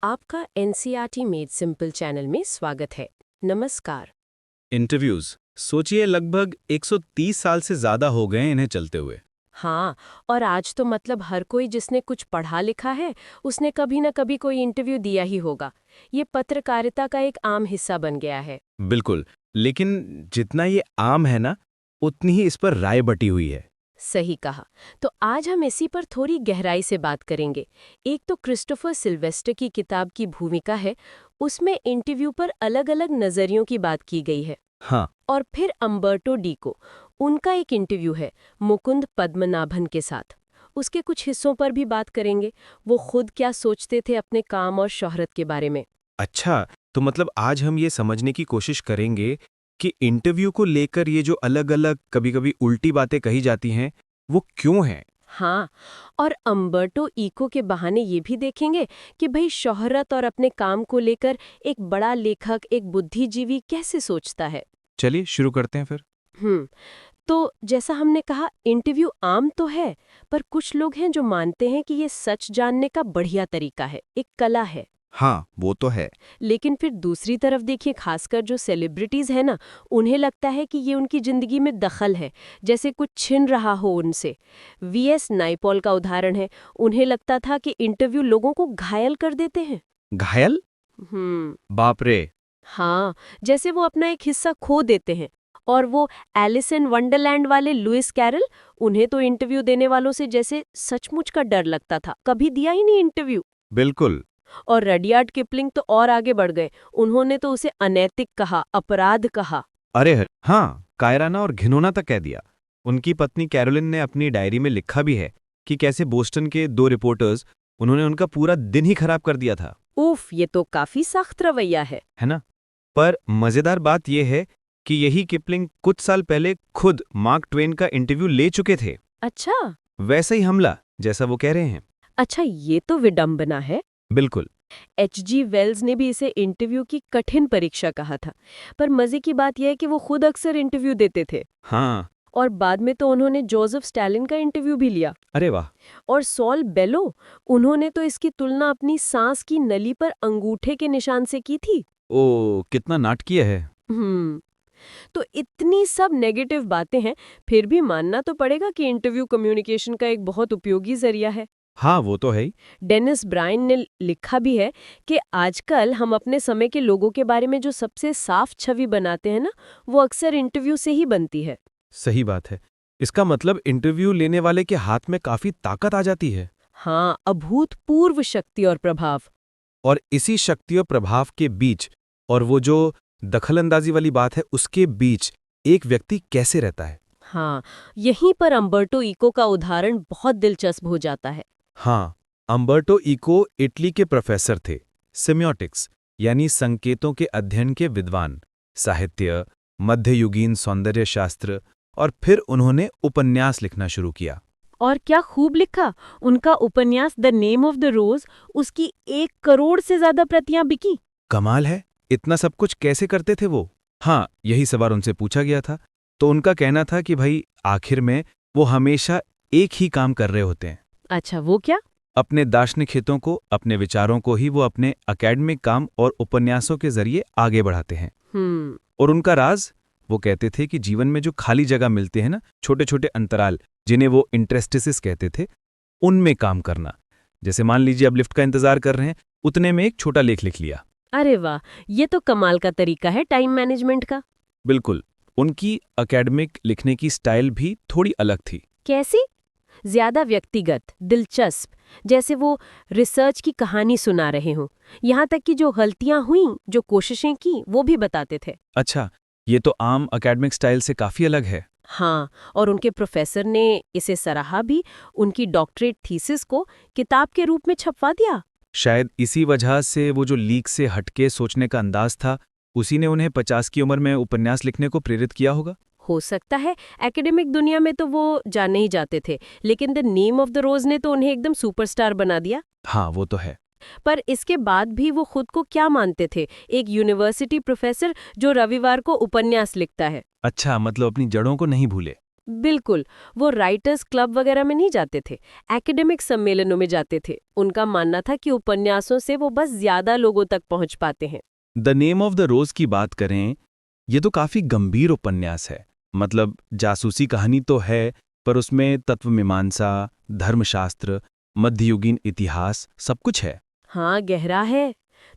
आपका NCERT made simple channel में स्वागत है। नमस्कार। इंटरव्यूज सोचिए, लगभग 130 साल से ज्यादा हो गए इन्हें चलते हुए। हाँ, और आज तो मतलब हर कोई जिसने कुछ पढ़ा लिखा है उसने कभी न कभी कोई इंटरव्यू दिया ही होगा। ये पत्रकारिता का एक आम हिस्सा बन गया है। बिल्कुल, लेकिन जितना ये आम है ना, उतनी ही इस पर राय बटी हुई है। सही कहा। तो आज हम इसी पर थोड़ी गहराई से बात करेंगे। एक तो क्रिस्टोफर सिल्वेस्टर की किताब की भूमिका है, उसमें इंटरव्यू पर अलग-अलग नजरियों की बात की गई है। हाँ। और फिर अम्बर्टो डीको, उनका एक इंटरव्यू है मुकुंद पद्मनाभन के साथ। उसके कुछ हिस्सों पर भी बात करेंगे। वो खुद क्या सोचते थे अपने काम और शोहरत के बारे में। अच्छा, तो मतलब आज हम ये समझने की कोशिश करेंगे कि इंटरव्यू को लेकर ये जो अलग-अलग कभी-कभी उल्टी बातें कही जाती हैं, वो क्यों हैं? हाँ, और अम्बर्टो इको के बहाने ये भी देखेंगे कि भाई शोहरत और अपने काम को लेकर एक बड़ा लेखक, एक बुद्धिजीवी कैसे सोचता है। चलिए शुरू करते हैं फिर। हम्म तो जैसा हमने कहा, इंटरव्यू आम तो है, पर कुछ लोग हैं जो मानते हैं कि ये सच जानने का बढ़िया तरीका है, एक कला है। हाँ, वो तो है। लेकिन फिर दूसरी तरफ देखिए, खासकर जो सेलिब्रिटीज है ना, उन्हें लगता है कि ये उनकी जिंदगी में दखल है, जैसे कुछ छिन रहा हो उनसे। वीएस नाइपॉल का उदाहरण है। उन्हें लगता था कि इंटरव्यू लोगों को घायल कर देते हैं। घायल? बाप रे। हाँ, जैसे वो अपना एक हिस्सा खो देते हैं। और वो एलिस इन वंडरलैंड वाले लुइस कैरल, उन्हें तो इंटरव्यू देने वालों से जैसे सचमुच का डर लगता था, कभी दिया ही नहीं इंटरव्यू। बिल्कुल। और रडियार्ड किपलिंग तो और आगे बढ़ गए। उन्होंने तो उसे अनैतिक कहा, अपराध कहा। अरे हाँ, कायराना और घिनौना तक कह दिया। उनकी पत्नी कैरोलिन ने अपनी डायरी में लिखा भी है कि कैसे बोस्टन के 2 रिपोर्टर्स, उन्होंने उनका पूरा दिन ही खराब कर दिया था। उफ, ये तो काफी सख्त रवैया है ना? पर मजेदार बात यह है कि यही किपलिंग कुछ साल पहले खुद मार्क ट्वेन का इंटरव्यू ले चुके थे। अच्छा। वैसा ही हमला जैसा वो कह रहे हैं। अच्छा, ये तो विडंबना है। बिल्कुल। एच.जी. वेल्स ने भी इसे इंटरव्यू की कठिन परीक्षा कहा था। पर मजे की बात यह है कि वो खुद अक्सर इंटरव्यू देते थे। हाँ। और बाद में तो उन्होंने जोसेफ स्टालिन का इंटरव्यू भी लिया। अरे वाह। और सॉल बेलो, उन्होंने तो इसकी तुलना अपनी सांस की नली पर अंगूठे के निशान से की थी। ओ, कितना नाटकीय है। हम्म तो इतनी सब नेगेटिव बातें हैं, फिर भी मानना तो पड़ेगा कि इंटरव्यू कम्युनिकेशन का एक बहुत उपयोगी जरिया है। हाँ, वो तो है ही। डेनिस ब्रायन ने लिखा भी है कि आजकल हम अपने समय के लोगों के बारे में जो सबसे साफ छवि बनाते हैं ना, वो अक्सर इंटरव्यू से ही बनती है। सही बात है। इसका मतलब इंटरव्यू लेने वाले के हाथ में काफी ताकत आ जाती है। हाँ, अभूतपूर्व शक्ति और प्रभाव। और इसी शक्ति और प्रभाव के बीच, और वो जो दखलंदाजी वाली बात है, उसके बीच एक व्यक्ति कैसे रहता है। हाँ, यहीं पर अम्बर्टो इको का उदाहरण बहुत दिलचस्प हो जाता है। हाँ, अम्बर्टो इको इटली के प्रोफेसर थे। सेमियोटिक्स यानी संकेतों के अध्ययन के विद्वान। साहित्य, मध्ययुगीन सौंदर्य शास्त्र, और फिर उन्होंने उपन्यास लिखना शुरू किया। और क्या खूब लिखा। उनका उपन्यास द नेम ऑफ द रोज, उसकी 1 करोड़ से ज्यादा प्रतियां बिकी। कमाल है, इतना सब कुछ कैसे करते थे वो। हाँ, यही सवाल उनसे पूछा गया था, तो उनका कहना था कि भाई आखिर में वो हमेशा एक ही काम कर रहे होते हैं। अच्छा, वो क्या? अपने दार्शनिक हितों को, अपने विचारों को ही वो अपने अकेडमिक काम और उपन्यासों के जरिए आगे बढ़ाते हैं। और उनका राज, वो कहते थे कि जीवन में जो खाली जगह मिलते हैं ना, छोटे छोटे अंतराल, जिन्हें वो इंटरेस्टिसेस कहते थे, उनमें काम करना। जैसे मान लीजिए अब लिफ्ट का इंतजार कर रहे हैं, उतने में एक छोटा लेख लिख लिया। अरे वाह, ये तो कमाल का तरीका है टाइम मैनेजमेंट का। बिल्कुल। उनकी एकेडमिक लिखने की स्टाइल भी थोड़ी अलग थी। कैसी? ज्यादा व्यक्तिगत, दिलचस्प, जैसे वो रिसर्च की कहानी सुना रहे हों। यहाँ तक कि जो गलतियां हुईं, जो कोशिशें की, वो भी बताते थे। अच्छा, ये तो आम एकेडमिक स्टाइल से काफी अलग है। हाँ, और उनके प्रोफेसर ने इसे सराहा भी। उनकी डॉक्टरेट थीसिस को किताब के रूप में छपवा दिया। शायद इसी वजह से वो जो लीक से हटके सोचने का अंदाज था, उसी ने उन्हें 50 की उम्र में उपन्यास लिखने को प्रेरित किया होगा। हो सकता है। एकेडमिक दुनिया में तो वो जाने ही जाते थे, लेकिन द नेम ऑफ द रोज ने तो उन्हें एकदम सुपरस्टार बना दिया। हाँ, वो तो है। पर इसके बाद भी वो खुद को क्या मानते थे? एक यूनिवर्सिटी प्रोफेसर जो रविवार को उपन्यास लिखता है। अच्छा, मतलब अपनी जड़ों को नहीं भूले। बिल्कुल, वो राइटर्स क्लब वगैरह में नहीं जाते थे, एकेडमिक सम्मेलनों में जाते थे। उनका मानना था कि उपन्यासों से वो बस ज्यादा लोगों तक पहुंच पाते हैं। द नेम ऑफ द रोज की बात करें, ये तो काफी गंभीर उपन्यास है। मतलब जासूसी कहानी तो है, पर उसमें तत्वमीमांसा, धर्मशास्त्र, मध्ययुगीन इतिहास सब कुछ है। हाँ, गहरा है।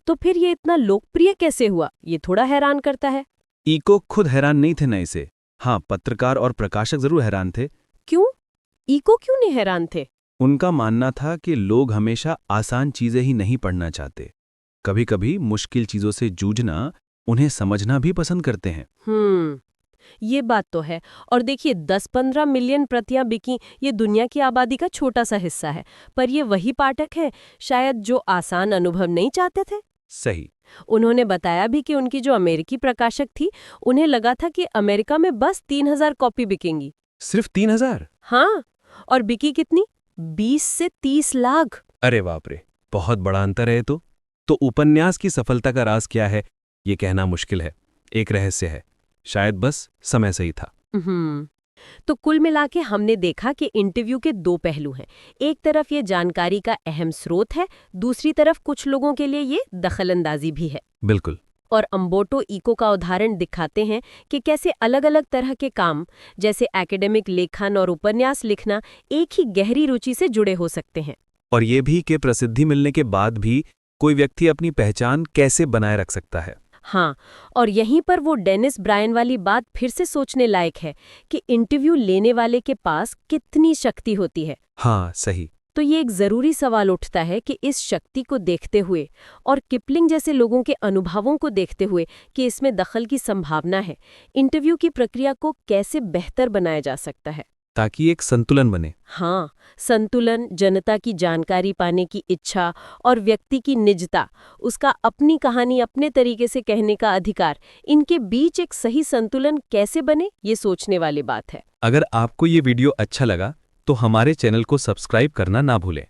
तो फिर ये इतना लोकप्रिय कैसे हुआ, ये थोड़ा हैरान करता है। इको खुद हैरान नहीं थे न इसे। हाँ, पत्रकार और प्रकाशक जरूर हैरान थे। क्यों? इको क्यों नहीं हैरान थे? उनका मानना था कि लोग हमेशा आसान चीजें ही नहीं पढ़ना चाहते। कभी-कभी मुश्किल चीजों से जूझना, उन्हें समझना भी पसंद करते हैं। ये बात तो है। और देखिए, 10-15 मिलियन प्रतियां बिकी, ये दुनिया की आबादी का छोटा सा हिस्सा है। पर ये वही पाठक है शायद जो आसान अनुभव नहीं चाहते थे। सही। उन्होंने बताया भी कि उनकी जो अमेरिकी प्रकाशक थी, उन्हें लगा था कि अमेरिका में बस 3000 कॉपी बिकेंगी। सिर्फ 3000? हाँ, और बिकी कितनी? 20 से 30 लाख। अरे बाप रे, बहुत बड़ा अंतर है ये तो उपन्यास की सफलता का राज क्या है, ये कहना मुश्किल है। एक रहस्य है, शायद बस समय सही था। तो कुल मिला के हमने देखा कि इंटरव्यू के दो पहलू हैं। एक तरफ ये जानकारी का अहम स्रोत है, दूसरी तरफ कुछ लोगों के लिए ये दखलंदाजी भी है। बिल्कुल। और अम्बोटो इको का उदाहरण दिखाते हैं कि कैसे अलग-अलग तरह के काम, जैसे एकेडमिक लेखन और उपन्यास लिखना, एक ही गहरी रुचि से जुड़े हो सकते हैं। और ये भी कि प्रसिद्धि मिलने के बाद भी कोई व्यक्ति अपनी पहचान कैसे बनाए रख सकता है। हाँ, और यहीं पर वो डेनिस ब्रायन वाली बात फिर से सोचने लायक है कि इंटरव्यू लेने वाले के पास कितनी शक्ति होती है। हाँ, सही। तो ये एक ज़रूरी सवाल उठता है कि इस शक्ति को देखते हुए और किपलिंग जैसे लोगों के अनुभवों को देखते हुए कि इसमें दखल की संभावना है, इंटरव्यू की प्रक्रिया को कैसे बेहतर बनाया जा सकता है, ताकि एक संतुलन बने। हाँ, संतुलन, जनता की जानकारी पाने की इच्छा और व्यक्ति की निजता, उसका अपनी कहानी अपने तरीके से कहने का अधिकार, इनके बीच एक सही संतुलन कैसे बने, ये सोचने वाली बात है। अगर आपको ये वीडियो अच्छा लगा तो हमारे चैनल को सब्सक्राइब करना ना भूलें।